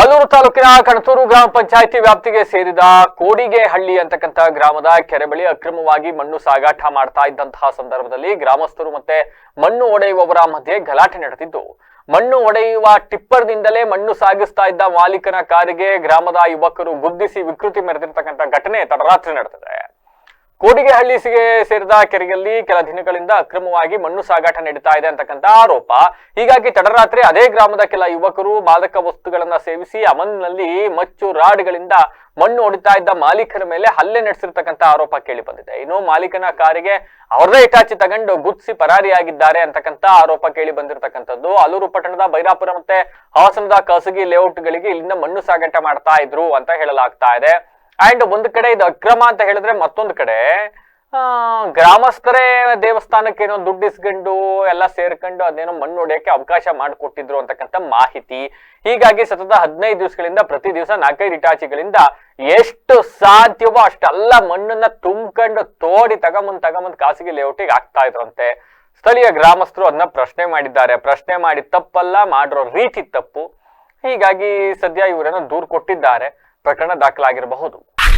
ಆಲೂರು ತಾಲೂಕಿನ ಕಣತೂರು ಗ್ರಾಮ ಪಂಚಾಯಿತಿ ವ್ಯಾಪ್ತಿಗೆ ಸೇರಿದ ಕೋಡಿಗೆಹಳ್ಳಿ ಅಂತಕ್ಕಂಥ ಗ್ರಾಮದ ಕೆರೆ ಬಳಿ ಅಕ್ರಮವಾಗಿ ಮಣ್ಣು ಸಾಗಾಟ ಮಾಡ್ತಾ ಇದ್ದಂತಹ ಸಂದರ್ಭದಲ್ಲಿ ಗ್ರಾಮಸ್ಥರು ಮತ್ತೆ ಮಣ್ಣು ಒಡೆಯುವವರ ಮಧ್ಯೆ ಗಲಾಟೆ ನಡೆದಿದ್ದು, ಮಣ್ಣು ಒಡೆಯುವ ಟಿಪ್ಪರ್ನಿಂದಲೇ ಮಣ್ಣು ಸಾಗಿಸ್ತಾ ಇದ್ದ ಮಾಲೀಕನ ಕಾರಿಗೆ ಗ್ರಾಮದ ಯುವಕರು ಗುದ್ದಿಸಿ ವಿಕೃತಿ ಮೆರೆದಿರ್ತಕ್ಕಂಥ ಘಟನೆ ತಡರಾತ್ರಿ ನಡೆದಿದೆ. ಕೋಡಿಗೆಹಳ್ಳಿಗೆ ಸೇರಿದ ಕೆರೆಯಲ್ಲಿ ಕೆಲ ದಿನಗಳಿಂದ ಅಕ್ರಮವಾಗಿ ಮಣ್ಣು ಸಾಗಾಟ ನಡೀತಾ ಇದೆ ಅಂತಕ್ಕಂಥ ಆರೋಪ. ಹೀಗಾಗಿ ತಡರಾತ್ರಿ ಅದೇ ಗ್ರಾಮದ ಕೆಲ ಯುವಕರು ಮಾದಕ ವಸ್ತುಗಳನ್ನ ಸೇವಿಸಿ ಅಮನ್ನಲ್ಲಿ ಮಚ್ಚು ರಾಡ್ಗಳಿಂದ ಮಣ್ಣು ಹೊಡಿತಾ ಇದ್ದ ಮಾಲೀಕನ ಮೇಲೆ ಹಲ್ಲೆ ನಡೆಸಿರ್ತಕ್ಕಂಥ ಆರೋಪ ಕೇಳಿ ಬಂದಿದೆ. ಇನ್ನು ಮಾಲೀಕನ ಕಾರಿಗೆ ಅವರದೇ ಇಟಾಚಿ ತಗೊಂಡು ಗುದ್ದಿಸಿ ಪರಾರಿಯಾಗಿದ್ದಾರೆ ಅಂತಕ್ಕಂಥ ಆರೋಪ ಕೇಳಿ ಬಂದಿರತಕ್ಕಂಥದ್ದು. ಆಲೂರು ಪಟ್ಟಣದ ಬೈರಾಪುರ ಮತ್ತೆ ಹಾಸನದ ಖಾಸಗಿ ಲೇಔಟ್ಗಳಿಗೆ ಇಲ್ಲಿಂದ ಮಣ್ಣು ಸಾಗಾಟ ಮಾಡ್ತಾ ಇದ್ರು ಅಂತ ಹೇಳಲಾಗ್ತಾ ಇದೆ. ಅಂಡ್ ಒಂದು ಕಡೆ ಇದು ಅಕ್ರಮ ಅಂತ ಹೇಳಿದ್ರೆ, ಮತ್ತೊಂದು ಕಡೆ ಗ್ರಾಮಸ್ಥರೇ ದೇವಸ್ಥಾನಕ್ಕೆ ಏನೋ ದುಡ್ಡು ಇಸ್ಕೊಂಡು ಎಲ್ಲ ಸೇರ್ಕೊಂಡು ಅದೇನೋ ಮಣ್ಣು ಹೊಡೆಯಕ್ಕೆ ಅವಕಾಶ ಮಾಡಿಕೊಟ್ಟಿದ್ರು ಅಂತಕ್ಕಂಥ ಮಾಹಿತಿ. ಹೀಗಾಗಿ ಸತತ 15 ದಿವಸಗಳಿಂದ ಪ್ರತಿ ದಿವಸ 4-5 ಇಟಾಚಿಗಳಿಂದ ಎಷ್ಟು ಸಾಧ್ಯವೋ ಅಷ್ಟೆಲ್ಲ ಮಣ್ಣನ್ನ ತುಂಬ್ಕೊಂಡು ತೋಡಿ ತಗೊಂಬಂದ್ ಖಾಸಗಿ ಲೇಔಟಿಗೆ ಹಾಕ್ತಾ ಇದ್ರಂತೆ. ಸ್ಥಳೀಯ ಗ್ರಾಮಸ್ಥರು ಅದನ್ನ ಪ್ರಶ್ನೆ ಮಾಡಿದ್ದಾರೆ. ಪ್ರಶ್ನೆ ಮಾಡಿ ತಪ್ಪಲ್ಲ, ಮಾಡಿರೋ ರೀತಿ ತಪ್ಪು. ಹೀಗಾಗಿ ಸದ್ಯ ಇವರನ್ನು ದೂರು ಕೊಟ್ಟಿದ್ದಾರೆ. ಪ್ರಕರಣ ದಾಖಲಾಗಿರಬಹುದು.